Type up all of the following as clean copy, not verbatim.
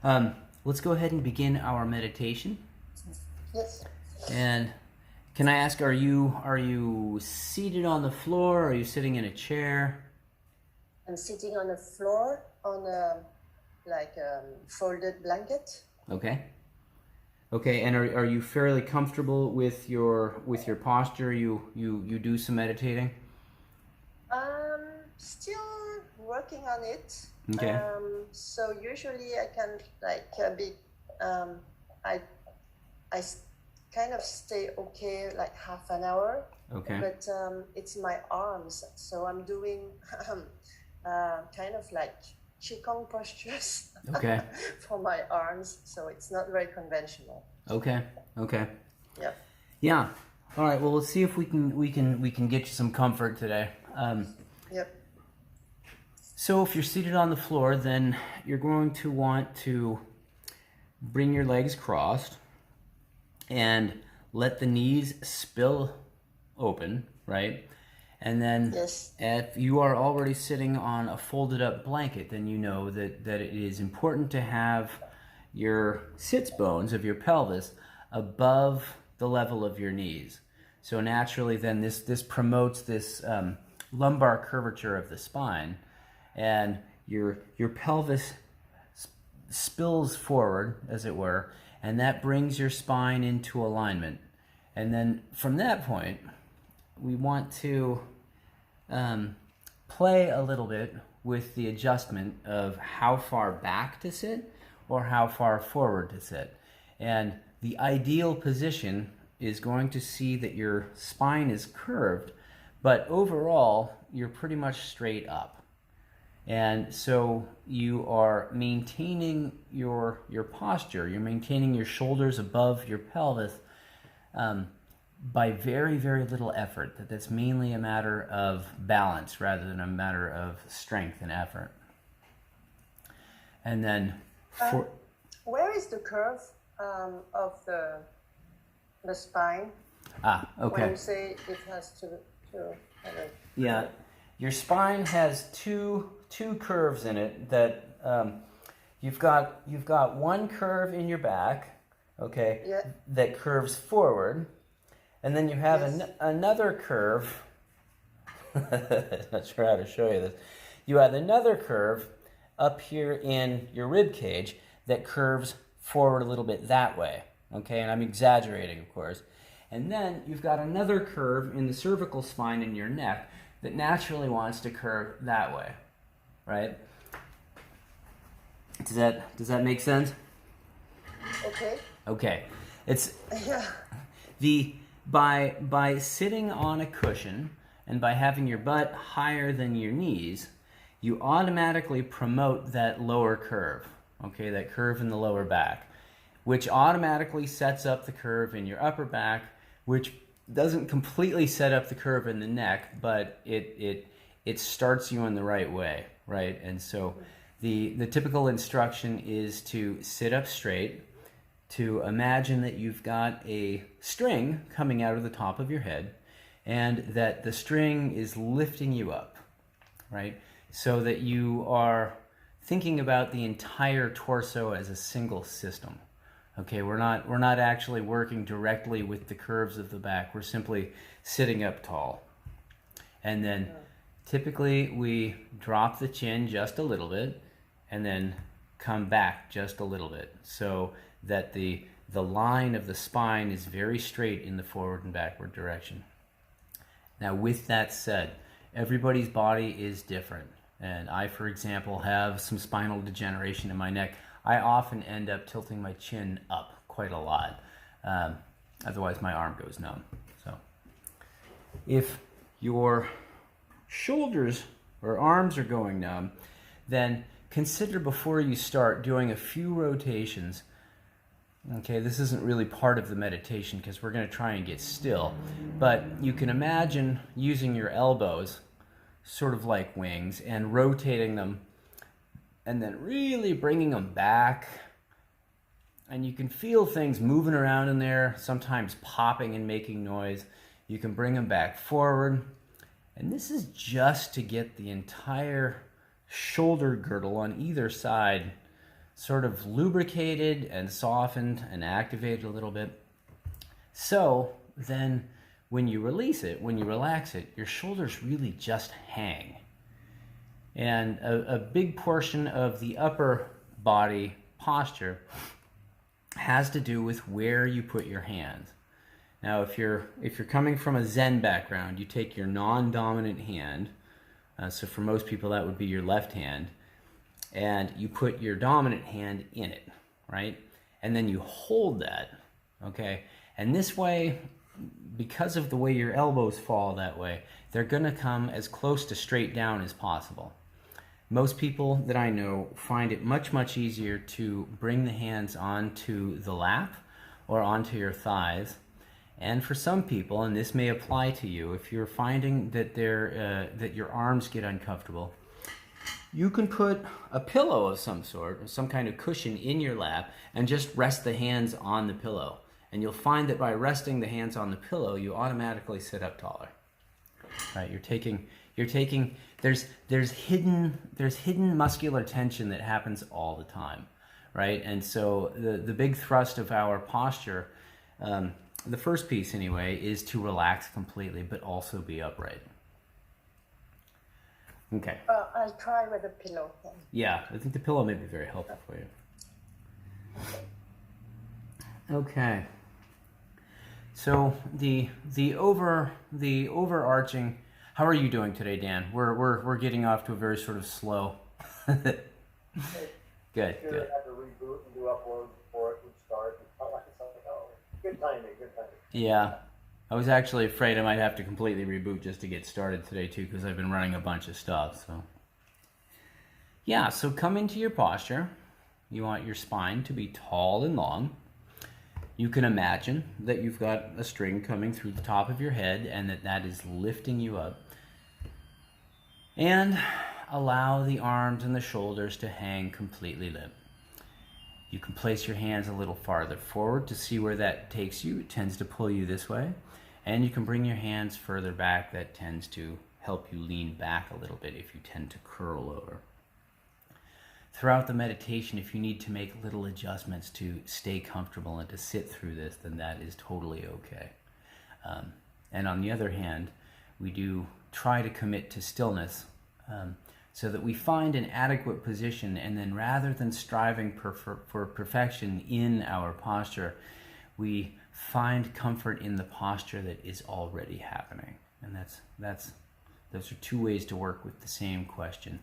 Let's go ahead and begin our meditation. Yes. And can I ask, are you seated on the floor? Or are you sitting in a chair? I'm sitting on the floor on a folded blanket. Okay. Okay, and are you fairly comfortable with your posture? You do some meditating? Still working on it. Okay. So usually I can I I kind of stay okay like half an hour. Okay. But it's my arms, so I'm doing kind of like qigong postures Okay. for my arms. So it's not very conventional. Okay. Okay. Yeah. Yeah. All right. Well, let's see if we can get you some comfort today. Yep. So if you're seated on the floor, then you're going to want to bring your legs crossed and let the knees spill open, right? And then Yes. if you are already sitting on a folded up blanket, then you know that it is important to have your sits bones of your pelvis above the level of your knees. So naturally then this promotes this lumbar curvature of the spine, and your pelvis spills forward, as it were, and that brings your spine into alignment. And then from that point, we want to play a little bit with the adjustment of how far back to sit or how far forward to sit. And the ideal position is going to see that your spine is curved, but overall, you're pretty much straight up. And so you are maintaining your posture, you're maintaining your shoulders above your pelvis by very, very little effort. That's mainly a matter of balance rather than a matter of strength and effort. And then where is the curve of the spine? Okay. When you say it has to have a... Yeah, your spine has two curves in it that you've got one curve in your back, okay, Yeah. that curves forward, and then you have Yes. another curve. Not sure how to show you this. You have another curve up here in your rib cage that curves forward a little bit that way, okay, and I'm exaggerating, of course. And then you've got another curve in the cervical spine in your neck that naturally wants to curve that way, right? Does that make sense? Okay. Okay. It's Yeah. by sitting on a cushion and by having your butt higher than your knees, you automatically promote that lower curve, okay, that curve in the lower back, which automatically sets up the curve in your upper back, which doesn't completely set up the curve in the neck, but it starts you in the right way, right? And so the typical instruction is to sit up straight, to imagine that you've got a string coming out of the top of your head, and that the string is lifting you up, right? So that you are thinking about the entire torso as a single system. Okay, we're not actually working directly with the curves of the back. We're simply sitting up tall. And then typically we drop the chin just a little bit and then come back just a little bit so that the line of the spine is very straight in the forward and backward direction. Now, with that said, everybody's body is different. And I, for example, have some spinal degeneration in my neck. I often end up tilting my chin up quite a lot. Otherwise, my arm goes numb. So, if your shoulders or arms are going numb, then consider before you start doing a few rotations. Okay, this isn't really part of the meditation because we're going to try and get still. But you can imagine using your elbows sort of like wings and rotating them and then really bringing them back. And you can feel things moving around in there, sometimes popping and making noise. You can bring them back forward. And this is just to get the entire shoulder girdle on either side sort of lubricated and softened and activated a little bit. So then when you release it, when you relax it, your shoulders really just hang. And a big portion of the upper body posture has to do with where you put your hands. Now, if you're coming from a Zen background, you take your non-dominant hand, so for most people that would be your left hand, and you put your dominant hand in it, right? And then you hold that, okay? And this way, because of the way your elbows fall that way, they're gonna come as close to straight down as possible. Most people that I know find it much, much easier to bring the hands onto the lap or onto your thighs. And for some people, and this may apply to you, if you're finding that that your arms get uncomfortable, you can put a pillow of some sort, or some kind of cushion in your lap, and just rest the hands on the pillow. And you'll find that by resting the hands on the pillow, you automatically sit up taller. Right? There's hidden muscular tension that happens all the time, right? And so the big thrust of our posture, the first piece anyway, is to relax completely, but also be upright. Okay. I'll try with a pillow then. Yeah, I think the pillow may be very helpful for you. Okay. So the overarching. How are you doing today, Dan? We're getting off to a very sort of slow. Good. Sure, had to reboot and do uploads before it would start. Good timing. Yeah, I was actually afraid I might have to completely reboot just to get started today too, because I've been running a bunch of stuff. So yeah, so come into your posture. You want your spine to be tall and long. You can imagine that you've got a string coming through the top of your head and that is lifting you up. And allow the arms and the shoulders to hang completely limp. You can place your hands a little farther forward to see where that takes you. It tends to pull you this way. And you can bring your hands further back. That tends to help you lean back a little bit if you tend to curl over. Throughout the meditation, if you need to make little adjustments to stay comfortable and to sit through this, then that is totally okay. And on the other hand, we do try to commit to stillness so that we find an adequate position, and then rather than striving for perfection in our posture, we find comfort in the posture that is already happening. And those are two ways to work with the same question.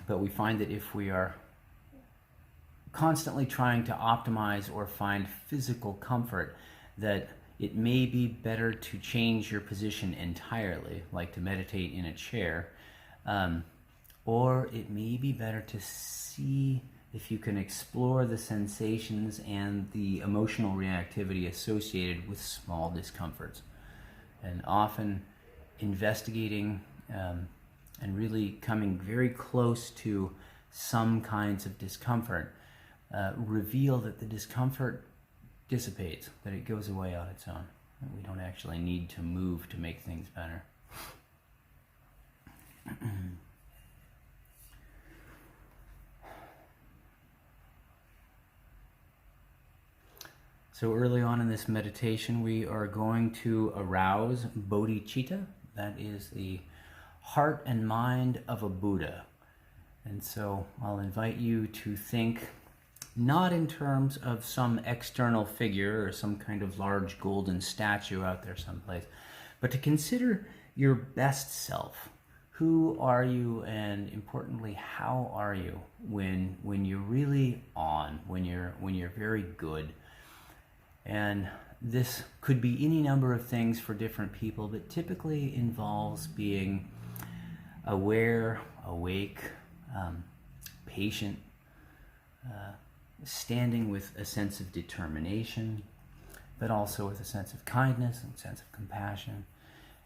But we find that if we are constantly trying to optimize or find physical comfort, that it may be better to change your position entirely, like to meditate in a chair, or it may be better to see if you can explore the sensations and the emotional reactivity associated with small discomforts. And often investigating and really coming very close to some kinds of discomfort reveal that the discomfort dissipates, that it goes away on its own. We don't actually need to move to make things better. So early on in this meditation, we are going to arouse bodhicitta. That is the heart and mind of a Buddha. And so I'll invite you to think not in terms of some external figure or some kind of large golden statue out there someplace, but to consider your best self. Who are you, and importantly, how are you when you're really on, when you're very good? And this could be any number of things for different people, but typically involves being aware, awake, patient, standing with a sense of determination, but also with a sense of kindness and a sense of compassion.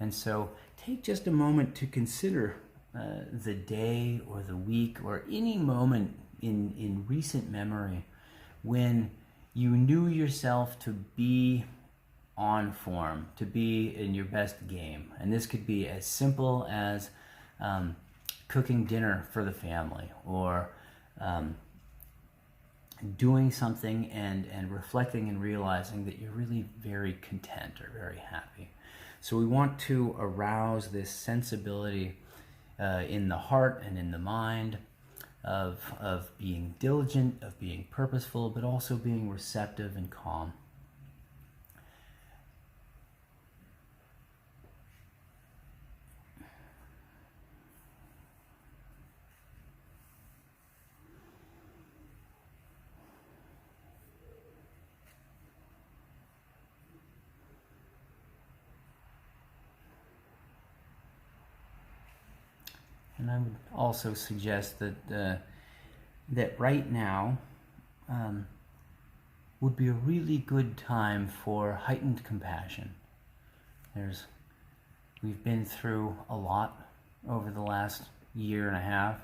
And so take just a moment to consider the day or the week or any moment in recent memory when you knew yourself to be on form, to be in your best game. And this could be as simple as cooking dinner for the family, or doing something and reflecting and realizing that you're really very content or very happy. So we want to arouse this sensibility in the heart and in the mind of being diligent, of being purposeful, but also being receptive and calm. And I would also suggest that that right now would be a really good time for heightened compassion. We've been through a lot over the last year and a half,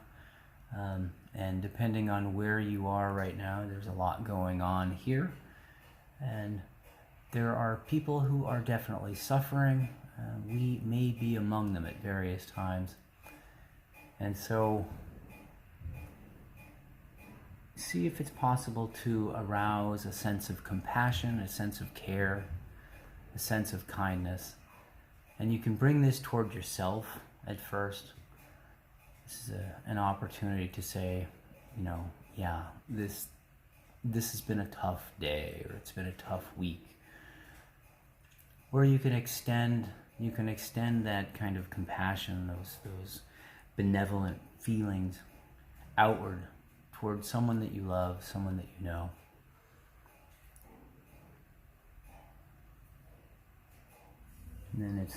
and depending on where you are right now, there's a lot going on here, and there are people who are definitely suffering. We may be among them at various times. And so, see if it's possible to arouse a sense of compassion, a sense of care, a sense of kindness. And you can bring this toward yourself at first. This is an opportunity to say, yeah, this has been a tough day, or it's been a tough week. Where you can extend that kind of compassion, those benevolent feelings outward towards someone that you love, someone that you know. And then it's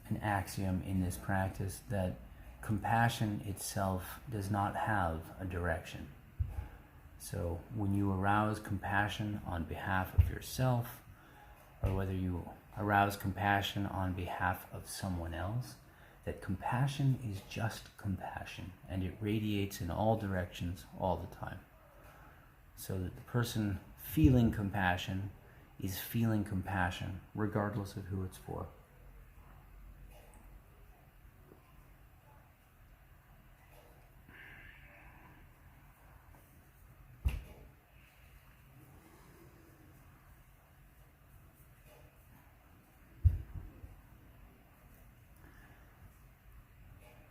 an axiom in this practice that compassion itself does not have a direction. So when you arouse compassion on behalf of yourself, or whether you arouse compassion on behalf of someone else, that compassion is just compassion, and it radiates in all directions all the time. So that the person feeling compassion is feeling compassion, regardless of who it's for.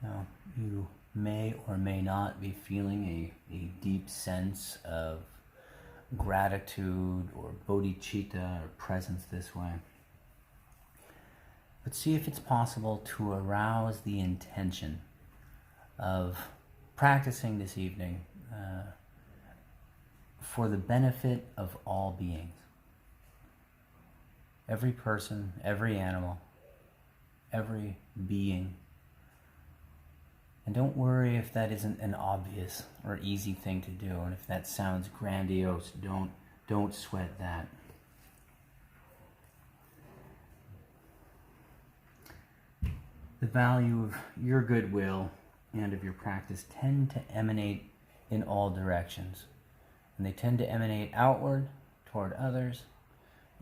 Now, you may or may not be feeling a deep sense of gratitude or bodhicitta or presence this way. But see if it's possible to arouse the intention of practicing this evening for the benefit of all beings. Every person, every animal, every being. And don't worry if that isn't an obvious or easy thing to do, and if that sounds grandiose, don't sweat that. The value of your goodwill and of your practice tend to emanate in all directions, and they tend to emanate outward toward others.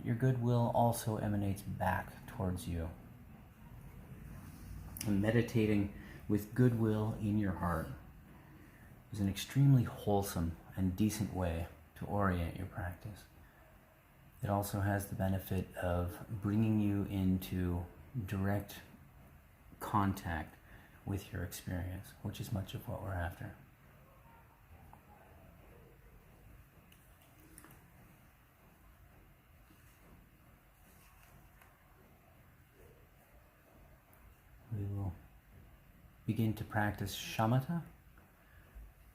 Your goodwill also emanates back towards you. And meditating with goodwill in your heart is an extremely wholesome and decent way to orient your practice. It also has the benefit of bringing you into direct contact with your experience, which is much of what we're after. We will begin to practice shamatha.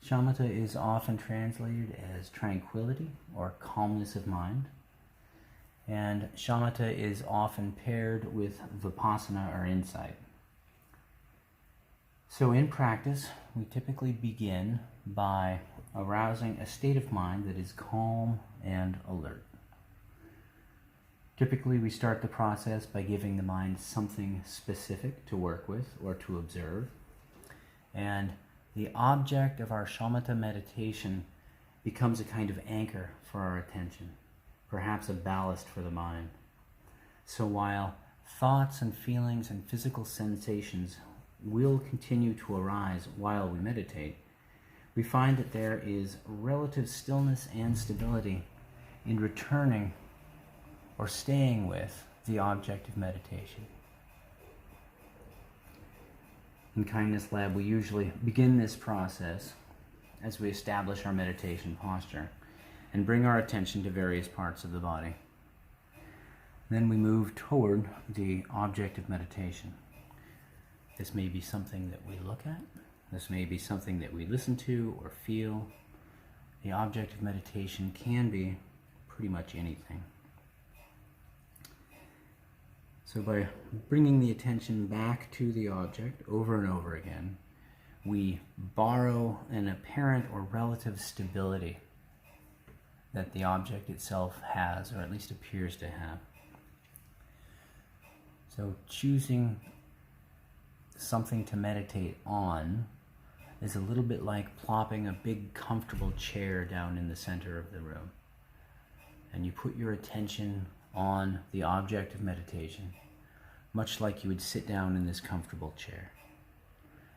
Shamatha is often translated as tranquility or calmness of mind. And shamatha is often paired with vipassana or insight. So in practice, we typically begin by arousing a state of mind that is calm and alert. Typically, we start the process by giving the mind something specific to work with or to observe. And the object of our shamatha meditation becomes a kind of anchor for our attention, perhaps a ballast for the mind. So while thoughts and feelings and physical sensations will continue to arise while we meditate, we find that there is relative stillness and stability in returning or staying with the object of meditation. In Kindness Lab, we usually begin this process as we establish our meditation posture and bring our attention to various parts of the body. Then we move toward the object of meditation. This may be something that we look at. This may be something that we listen to or feel. The object of meditation can be pretty much anything. So by bringing the attention back to the object over and over again, we borrow an apparent or relative stability that the object itself has, or at least appears to have. So choosing something to meditate on is a little bit like plopping a big comfortable chair down in the center of the room. And you put your attention on the object of meditation, much like you would sit down in this comfortable chair.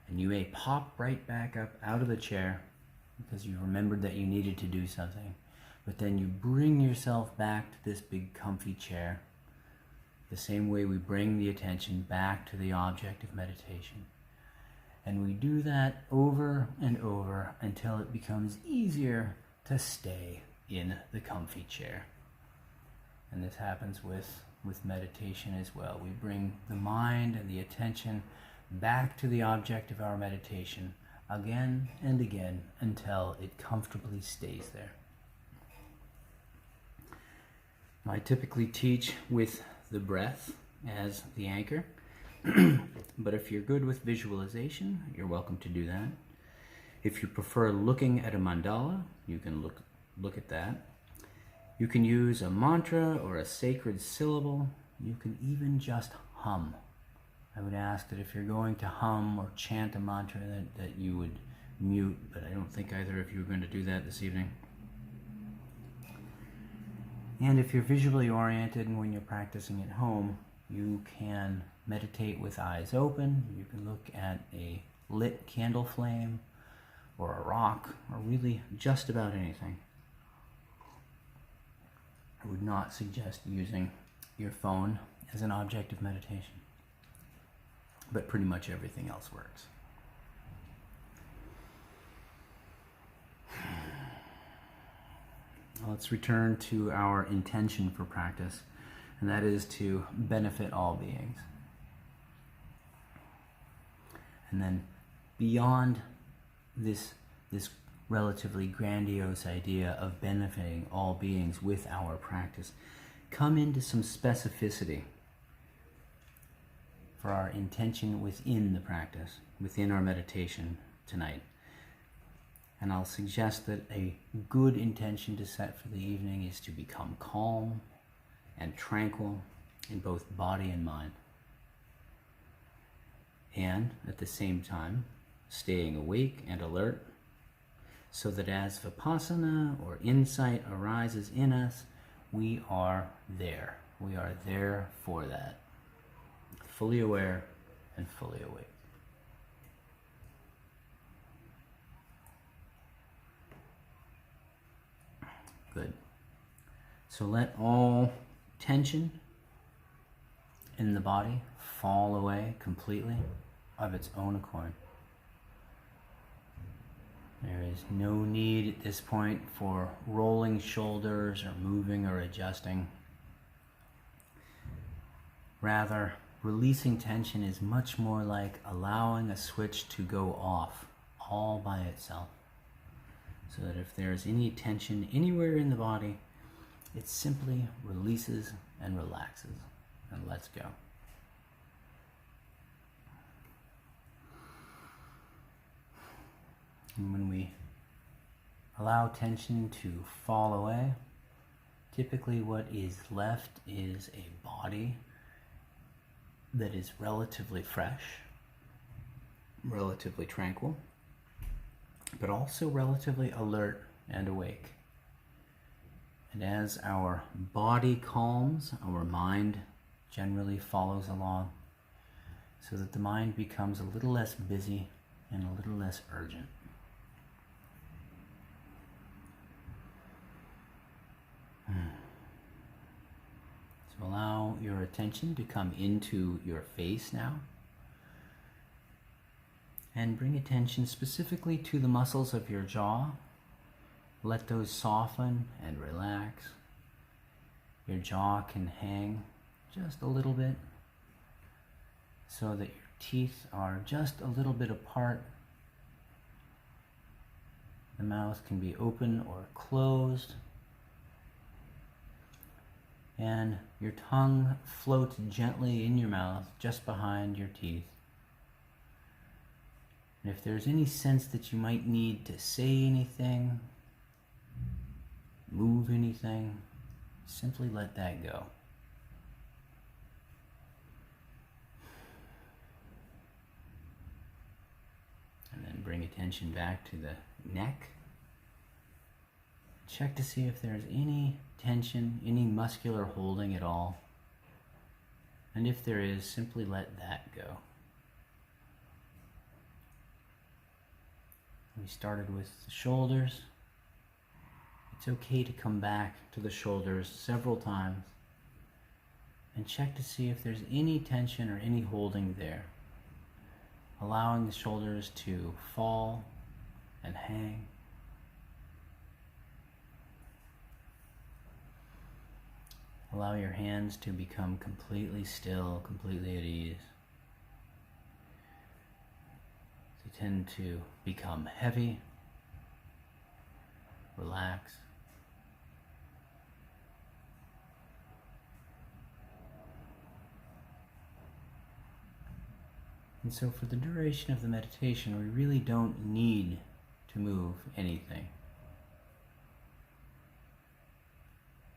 And you may pop right back up out of the chair because you remembered that you needed to do something. But then you bring yourself back to this big comfy chair, the same way we bring the attention back to the object of meditation. And we do that over and over until it becomes easier to stay in the comfy chair. And this happens with meditation as well. We bring the mind and the attention back to the object of our meditation again and again until it comfortably stays there. I typically teach with the breath as the anchor, but if you're good with visualization, you're welcome to do that. If you prefer looking at a mandala, you can look at that. You can use a mantra or a sacred syllable. You can even just hum. I would ask that if you're going to hum or chant a mantra that you would mute, but I don't think either of you are going to do that this evening. And if you're visually oriented and when you're practicing at home, you can meditate with eyes open. You can look at a lit candle flame or a rock or really just about anything. I would not suggest using your phone as an object of meditation, but pretty much everything else works. Let's return to our intention for practice, and that is to benefit all beings. And then beyond this relatively grandiose idea of benefiting all beings with our practice, come into some specificity for our intention within the practice, within our meditation tonight. And I'll suggest that a good intention to set for the evening is to become calm and tranquil in both body and mind. And at the same time, staying awake and alert so that as vipassana or insight arises in us, we are there. We are there for that. Fully aware and fully awake. Good. So let all tension in the body fall away completely of its own accord. There is no need at this point for rolling shoulders or moving or adjusting. Rather, releasing tension is much more like allowing a switch to go off all by itself. So that if there's any tension anywhere in the body, it simply releases and relaxes and lets go. And when we allow tension to fall away, typically what is left is a body that is relatively fresh, relatively tranquil, but also relatively alert and awake. And as our body calms, our mind generally follows along, so that the mind becomes a little less busy and a little less urgent. your attention to come into your face now. And bring attention specifically to the muscles of your jaw. Let those soften and relax. Your jaw can hang just a little bit so that your teeth are just a little bit apart. The mouth can be open or closed. And your tongue floats gently in your mouth just behind your teeth. And if there's any sense that you might need to say anything, move anything, simply let that go. And then bring attention back to the neck. Check to see if there's any tension, any muscular holding at all. And if there is, simply let that go. We started with the shoulders. It's okay to come back to the shoulders several times and check to see if there's any tension or any holding there. Allowing the shoulders to fall and hang. Allow your hands to become completely still, completely at ease. They tend to become heavy, relax. And so for the duration of the meditation, we really don't need to move anything.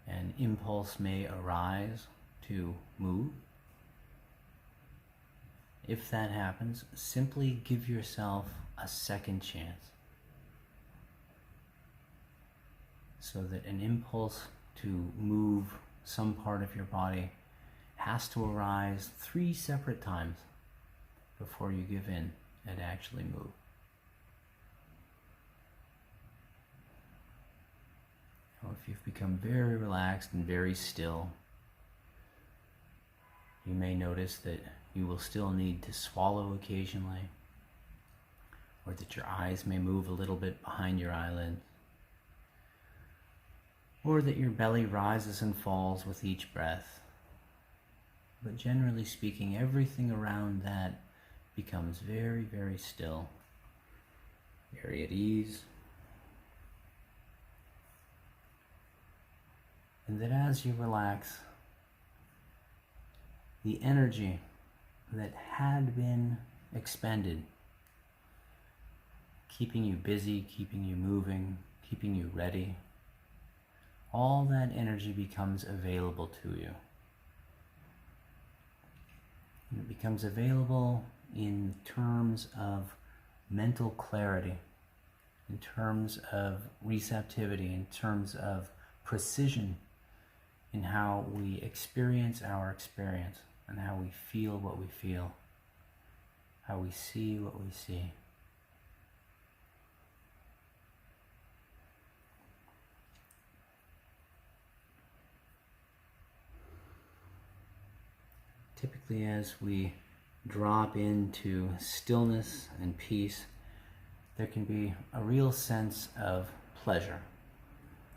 An impulse may arise to move. If that happens, simply give yourself a second chance. So that an impulse to move some part of your body has to arise 3 separate times before you give in and actually move. Now, if you've become very relaxed and very still, you may notice that you will still need to swallow occasionally, or that your eyes may move a little bit behind your eyelids, or that your belly rises and falls with each breath. But generally speaking, everything around that becomes very, very still, very at ease. And that as you relax, the energy that had been expended, keeping you busy, keeping you moving, keeping you ready, all that energy becomes available to you. And it becomes available in terms of mental clarity, in terms of receptivity, in terms of precision in how we experience our experience and how we feel what we feel, how we see what we see. Typically, as we drop into stillness and peace, there can be a real sense of pleasure,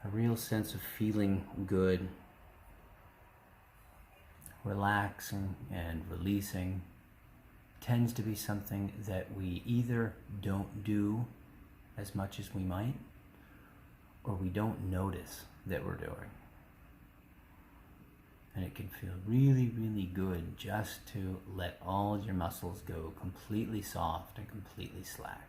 a real sense of feeling good, relaxing and releasing. Tends to be something that we either don't do as much as we might, or we don't notice that we're doing. And it can feel really, really good just to let all your muscles go completely soft and completely slack.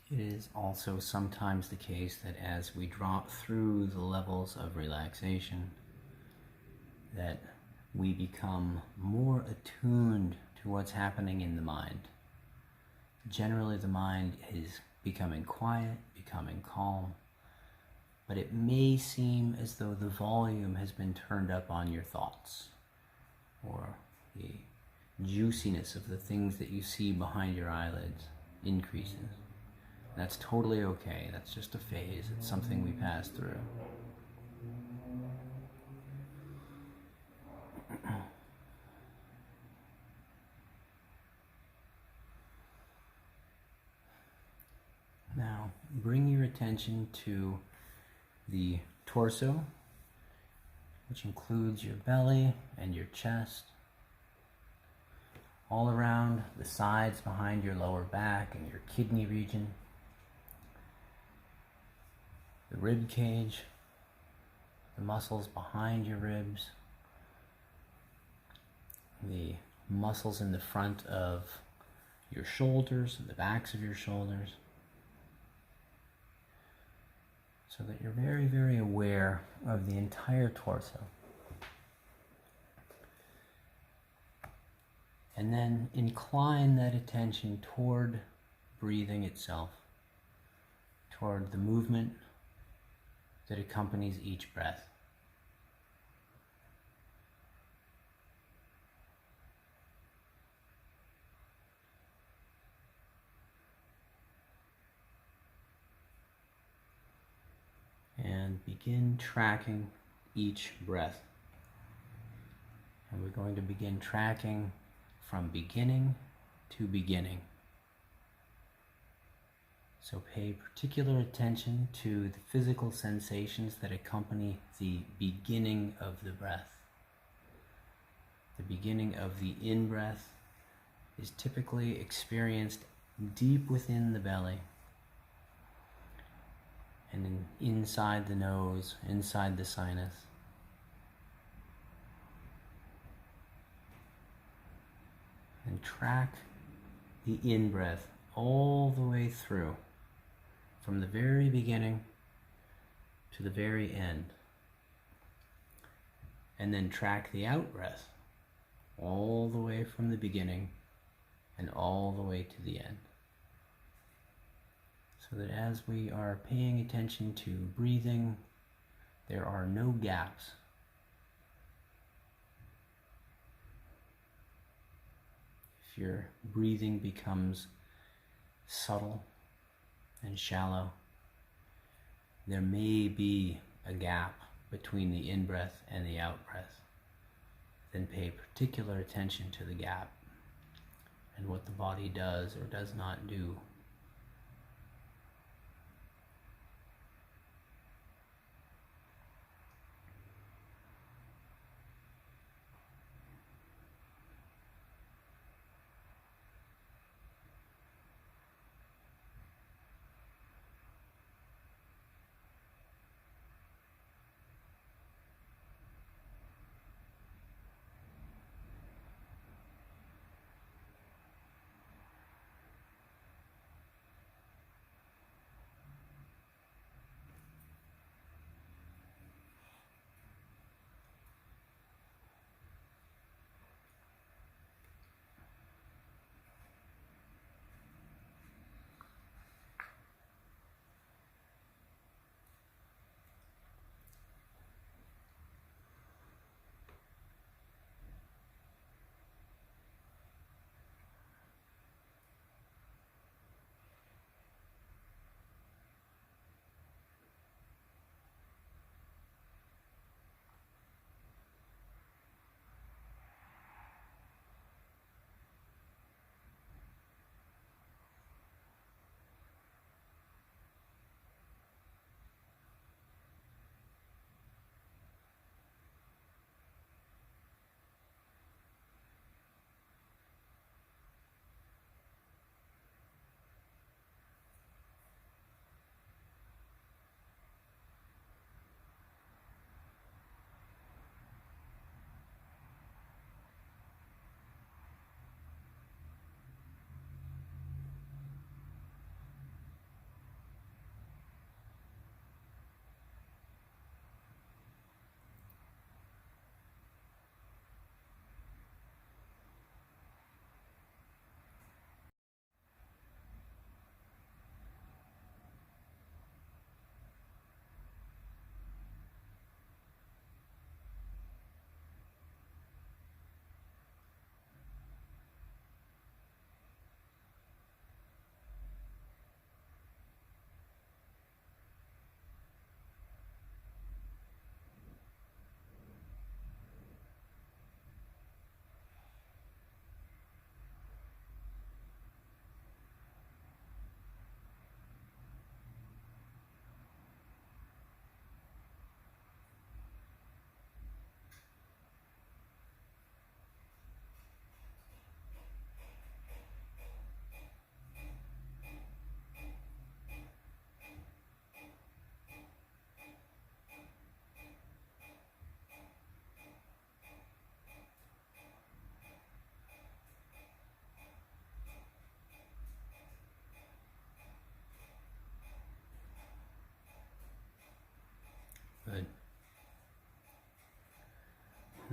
It is also sometimes the case that as we drop through the levels of relaxation, that we become more attuned to what's happening in the mind. Generally, the mind is becoming quiet, becoming calm, but it may seem as though the volume has been turned up on your thoughts, or the juiciness of the things that you see behind your eyelids increases. That's totally okay. That's just a phase. It's something we pass through. Now, bring your attention to the torso, which includes your belly and your chest, all around the sides behind your lower back and your kidney region, the rib cage, the muscles behind your ribs, the muscles in the front of your shoulders and the backs of your shoulders, so that you're very, very aware of the entire torso. And then incline that attention toward breathing itself, toward the movement that accompanies each breath. And begin tracking each breath. And we're going to begin tracking from beginning to beginning. So pay particular attention to the physical sensations that accompany the beginning of the breath. The beginning of the in-breath is typically experienced deep within the belly and inside the nose, inside the sinus. And track the in-breath all the way through, from the very beginning to the very end. And then track the out-breath all the way from the beginning and all the way to the end. So that as we are paying attention to breathing, there are no gaps. If your breathing becomes subtle and shallow, there may be a gap between the in-breath and the out-breath. Then pay particular attention to the gap and what the body does or does not do.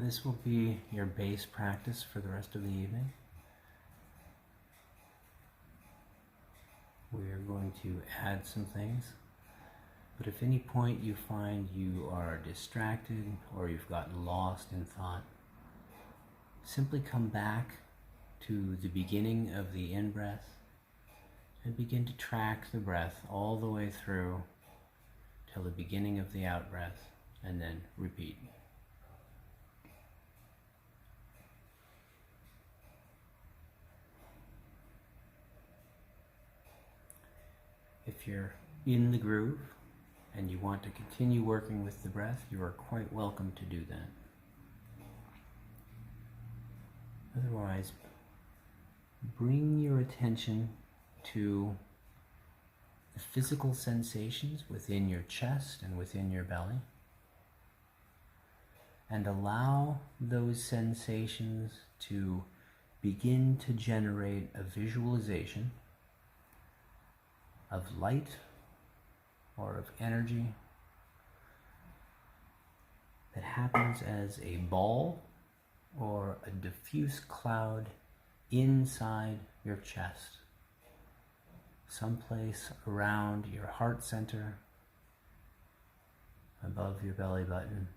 This will be your base practice for the rest of the evening. We are going to add some things, but if any point you find you are distracted or you've gotten lost in thought, simply come back to the beginning of the in-breath and begin to track the breath all the way through till the beginning of the out-breath, and then repeat. If you're in the groove and you want to continue working with the breath, you are quite welcome to do that. Otherwise, bring your attention to the physical sensations within your chest and within your belly, and allow those sensations to begin to generate a visualization of light or of energy that happens as a ball or a diffuse cloud inside your chest, someplace around your heart center, above your belly button,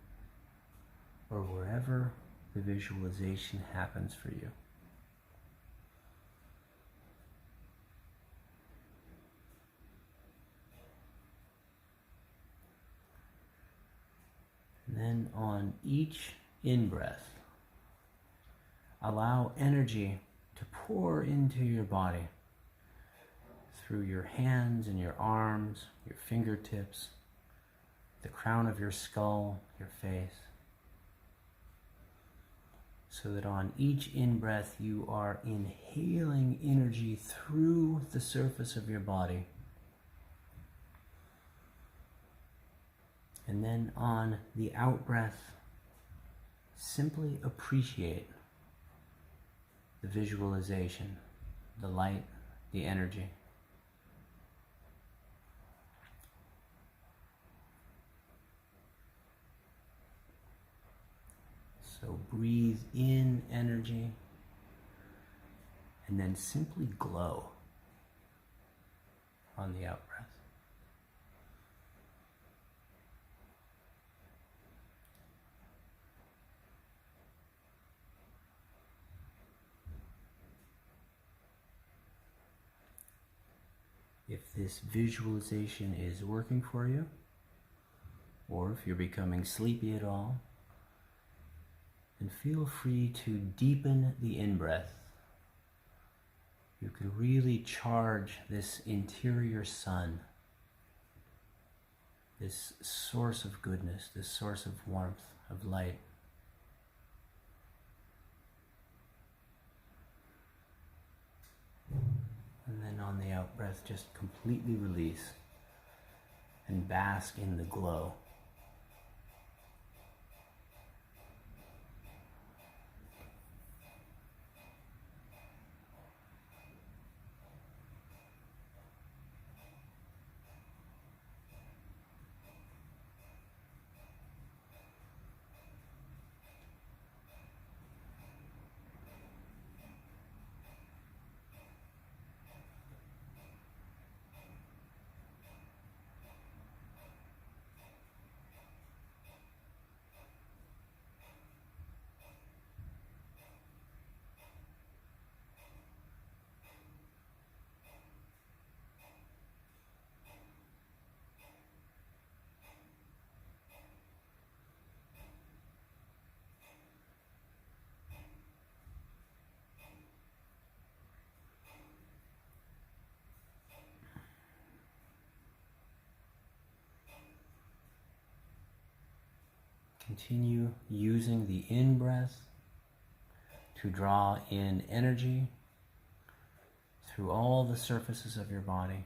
or wherever the visualization happens for you. And then on each in-breath, allow energy to pour into your body through your hands and your arms, your fingertips, the crown of your skull, your face, so that on each in-breath you are inhaling energy through the surface of your body. And then on the out-breath, simply appreciate the visualization, the light, the energy. So breathe in energy and then simply glow on the out-breath. If this visualization is working for you, or if you're becoming sleepy at all, then feel free to deepen the in-breath. You could really charge this interior sun, this source of goodness, this source of warmth, of light. And then on the out-breath, just completely release and bask in the glow. Continue using the in-breath to draw in energy through all the surfaces of your body.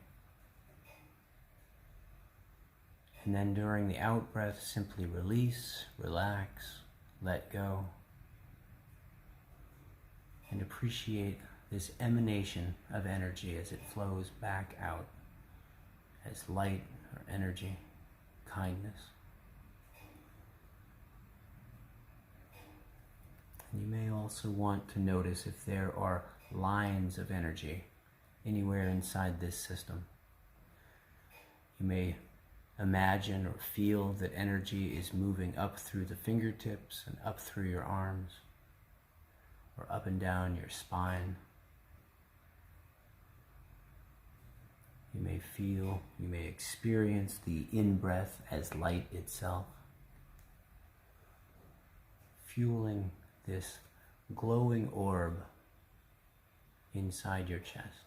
And then during the out-breath, simply release, relax, let go, and appreciate this emanation of energy as it flows back out as light or energy, kindness. You may also want to notice if there are lines of energy anywhere inside this system. You may imagine or feel that energy is moving up through the fingertips and up through your arms, or up and down your spine. You may feel, you may experience the in-breath as light itself, fueling this glowing orb inside your chest.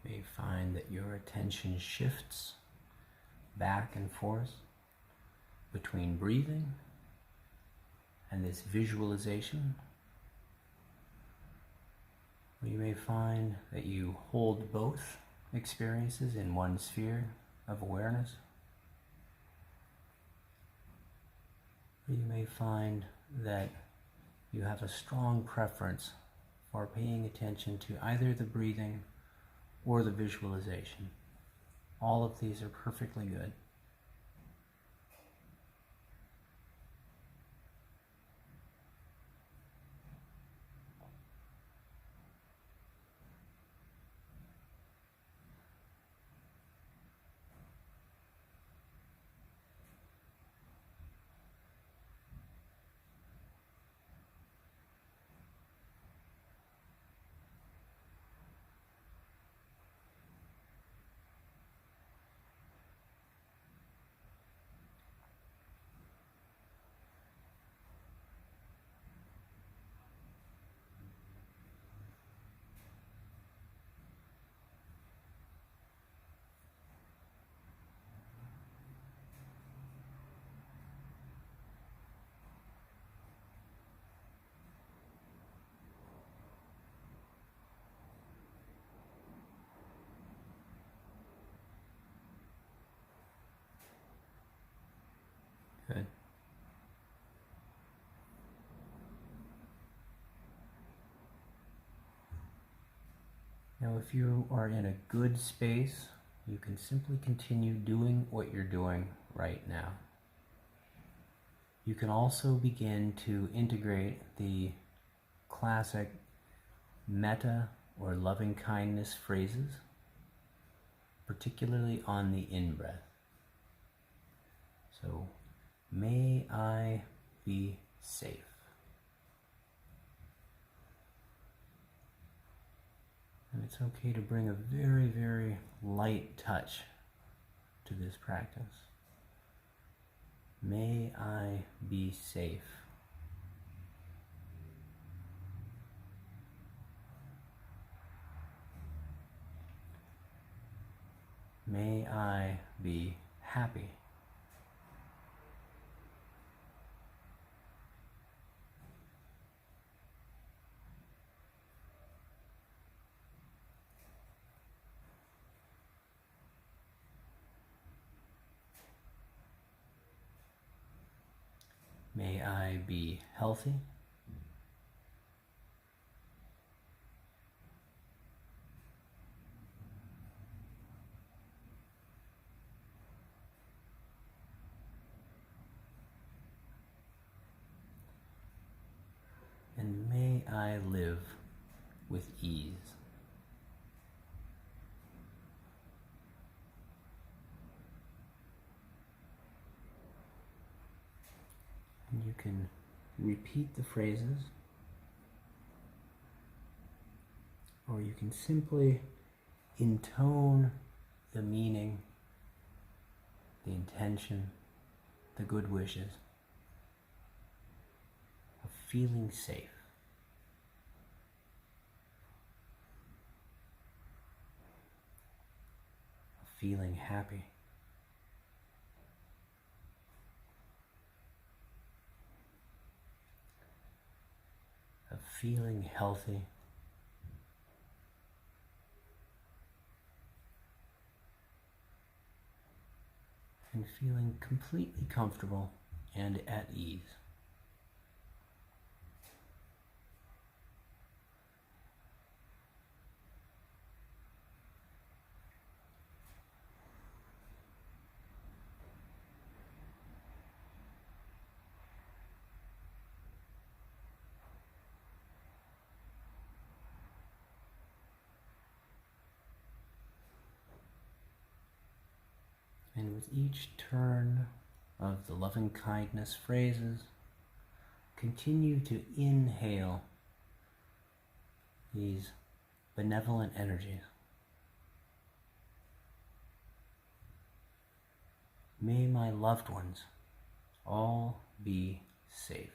You may find that your attention shifts back and forth between breathing and this visualization. Or you may find that you hold both experiences in one sphere of awareness. Or you may find that you have a strong preference for paying attention to either the breathing or the visualization. All of these are perfectly good. Good. Now, if you are in a good space, you can simply continue doing what you're doing right now. You can also begin to integrate the classic Metta or loving kindness phrases, particularly on the in-breath. So, may I be safe. And it's okay to bring a very, very light touch to this practice. May I be safe. May I be happy. May I be healthy. And may I live with ease. And you can repeat the phrases, or you can simply intone the meaning, the intention, the good wishes of feeling safe. Of feeling happy. Of feeling healthy. And feeling completely comfortable and at ease. And with each turn of the loving kindness phrases, continue to inhale these benevolent energies. May my loved ones all be safe.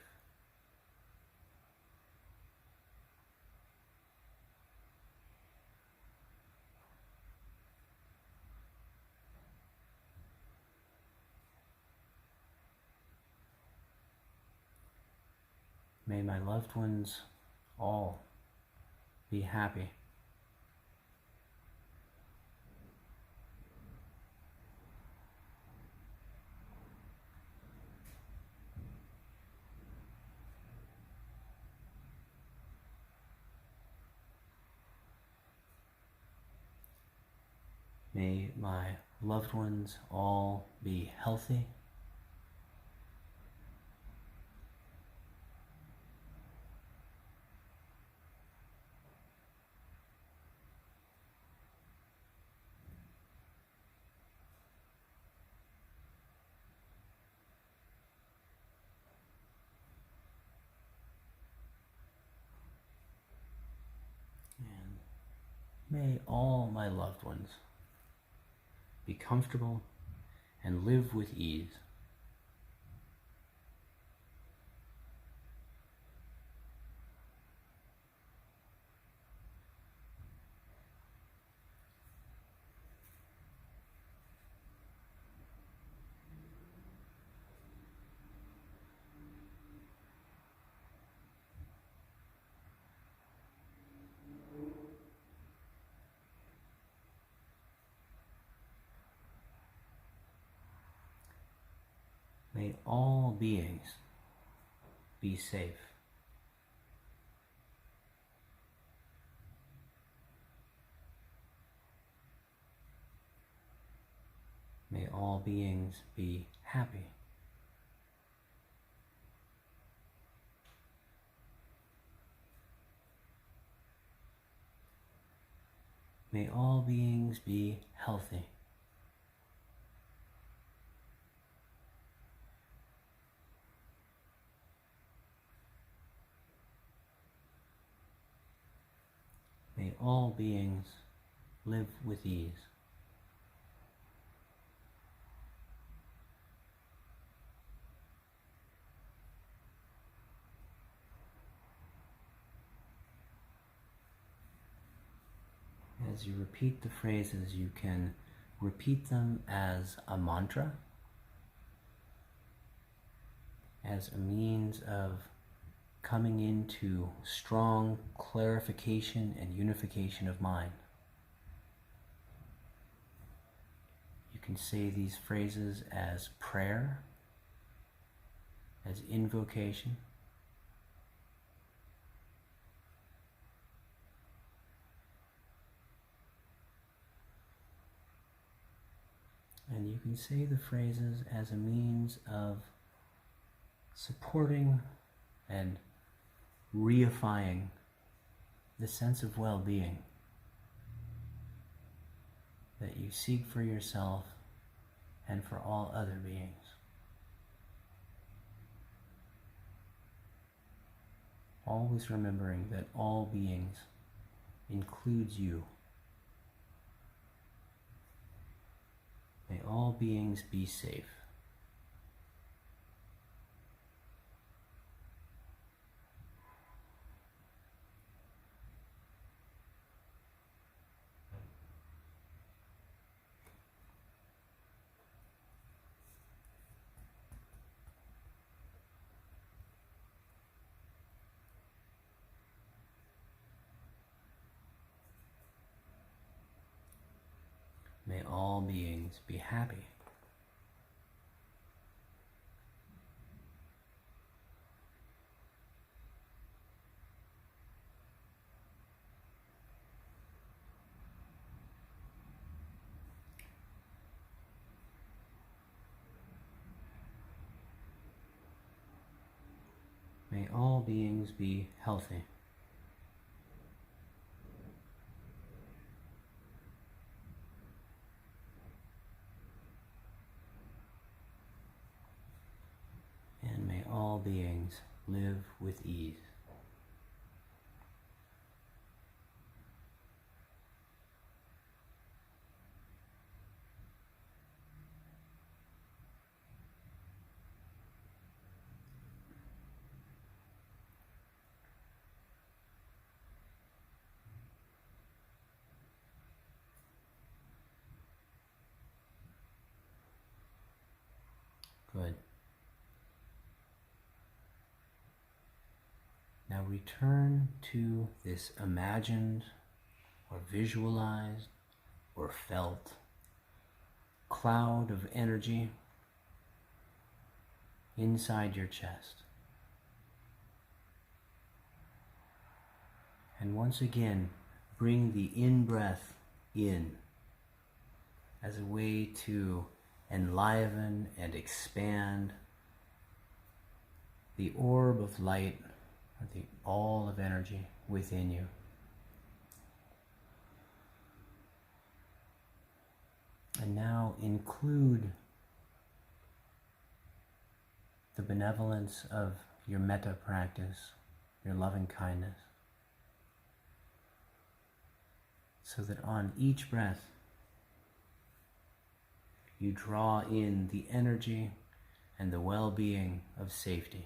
May my loved ones all be happy. May my loved ones all be healthy. And may all my loved ones be comfortable and live with ease. May all beings be safe. May all beings be happy. May all beings be healthy. May all beings live with ease. As you repeat the phrases, you can repeat them as a mantra, as a means of coming into strong clarification and unification of mind. You can say these phrases as prayer, as invocation, and you can say the phrases as a means of supporting and reifying the sense of well-being that you seek for yourself and for all other beings. Always remembering that all beings includes you. May all beings be safe. May all beings be happy. May all beings be healthy. And may all beings live with ease. Good. Now return to this imagined or visualized or felt cloud of energy inside your chest. And once again, bring the in-breath in as a way to enliven and expand the orb of light, or the ball of energy within you. And now include the benevolence of your metta practice, your loving kindness, so that on each breath you draw in the energy and the well-being of safety.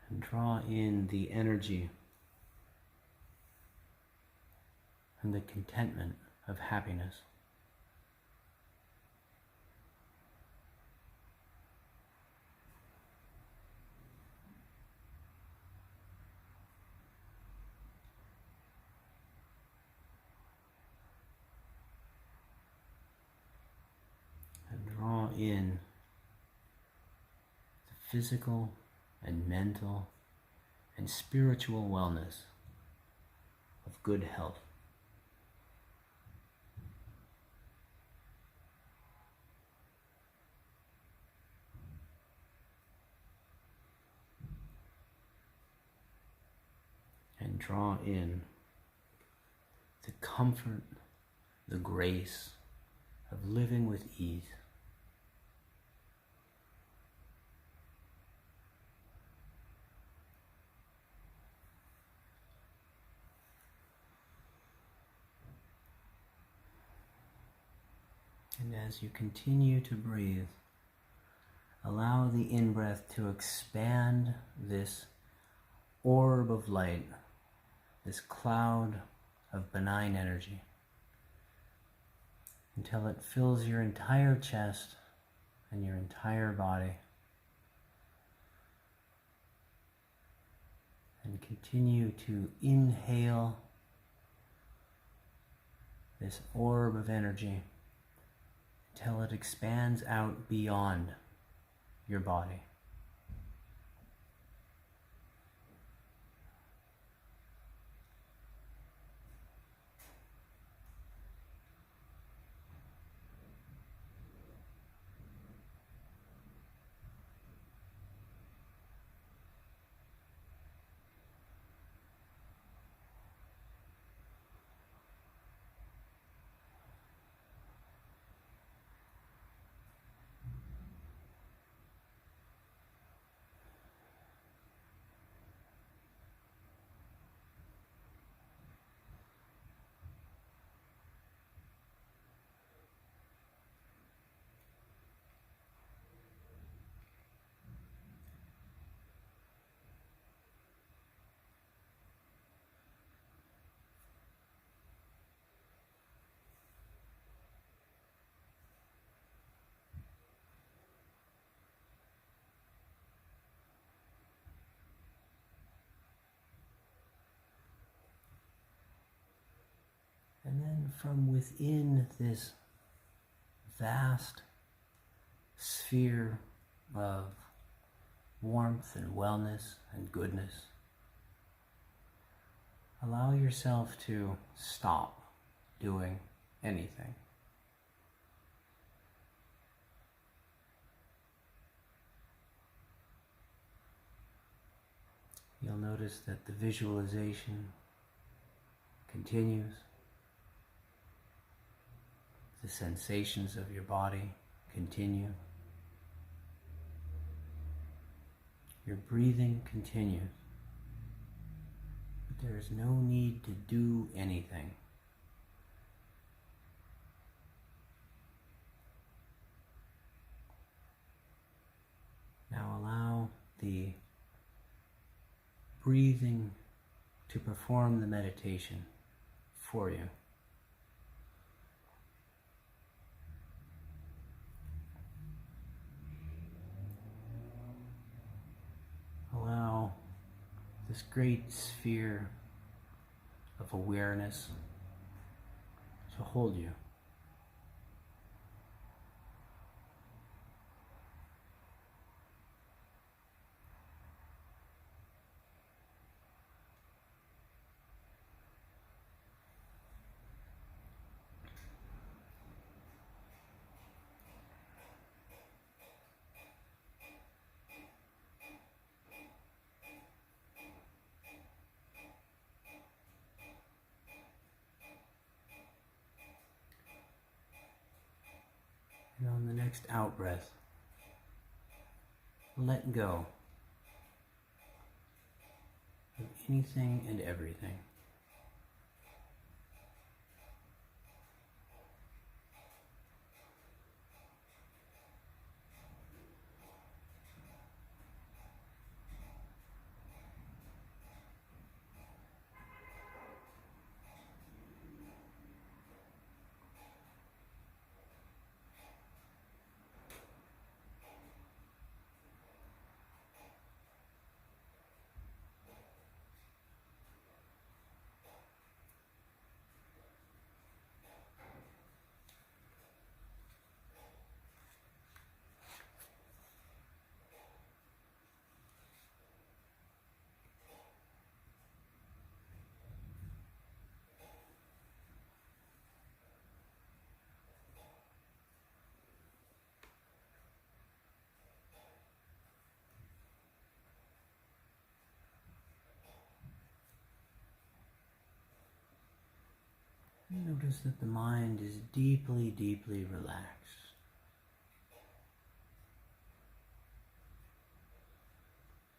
And draw in the energy and the contentment of happiness. And draw in the physical and mental and spiritual wellness of good health. And draw in the comfort, the grace of living with ease. And as you continue to breathe, allow the in-breath to expand this orb of light, this cloud of benign energy, until it fills your entire chest and your entire body. And continue to inhale this orb of energy until it expands out beyond your body. And from within this vast sphere of warmth and wellness and goodness, allow yourself to stop doing anything. You'll notice that the visualization continues. The sensations of your body continue. Your breathing continues. But there is no need to do anything. Now allow the breathing to perform the meditation for you. Allow this great sphere of awareness to hold you. And on the next out breath, let go of anything and everything. Notice that the mind is deeply, deeply relaxed.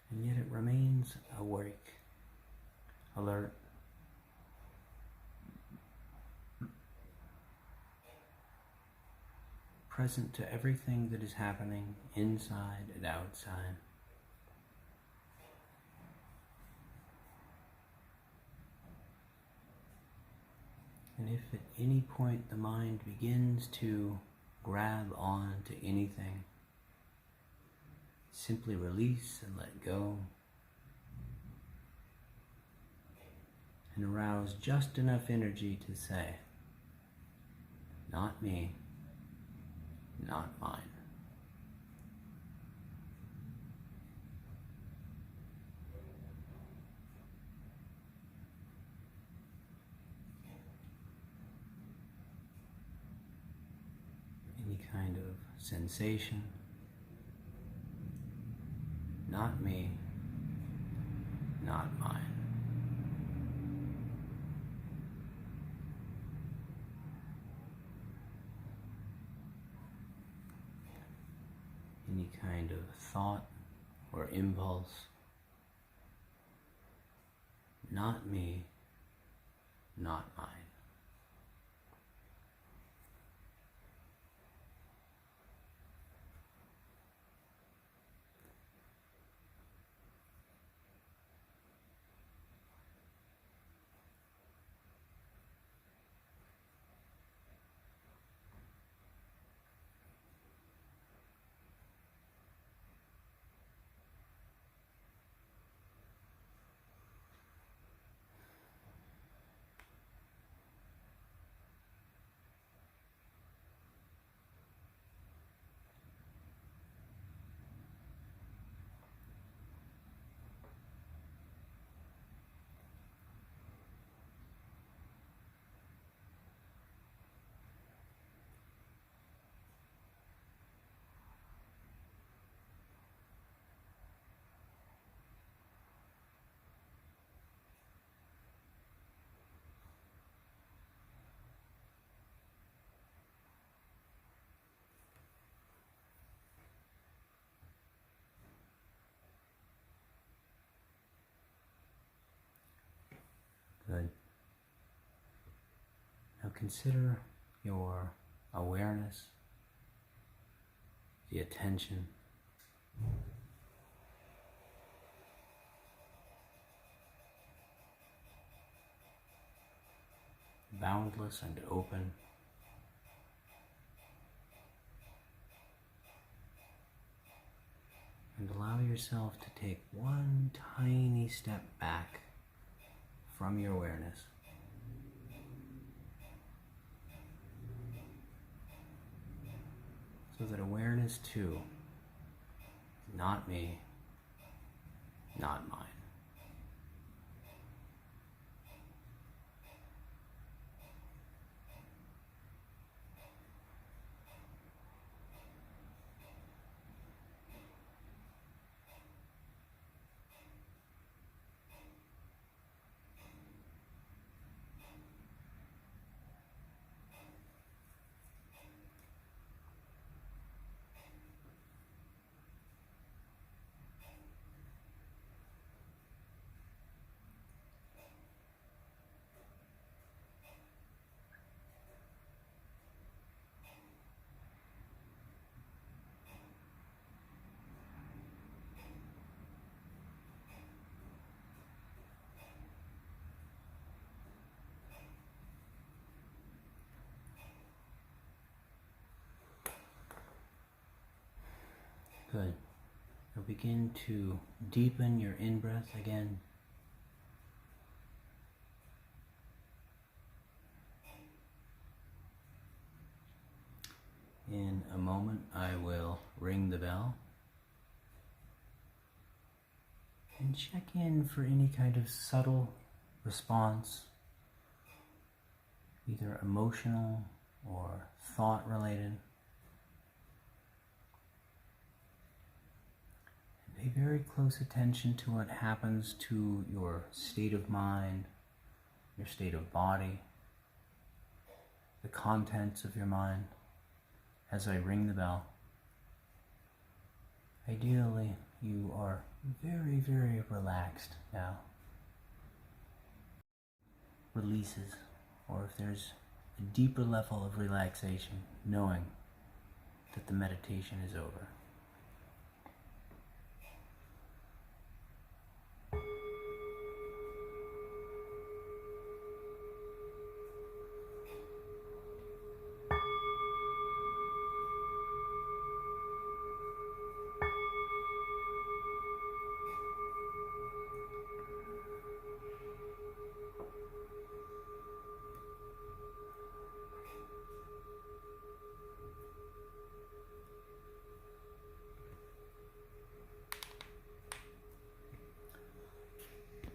And yet it remains awake, alert, present to everything that is happening inside and outside. And if at any point the mind begins to grab on to anything, simply release and let go, and arouse just enough energy to say, not me, not mine. Any kind of sensation, not me, not mine. Any kind of thought or impulse, not me, not mine. Good. Now consider your awareness, the attention, boundless and open. And allow yourself to take one tiny step back from your awareness. So that awareness too, not me, not mine. Good. Now begin to deepen your in-breath again. In a moment, I will ring the bell and check in for any kind of subtle response, either emotional or thought related. Pay very close attention to what happens to your state of mind, your state of body, the contents of your mind as I ring the bell. Ideally, you are very, very relaxed now. Releases, or if there's a deeper level of relaxation, knowing that the meditation is over.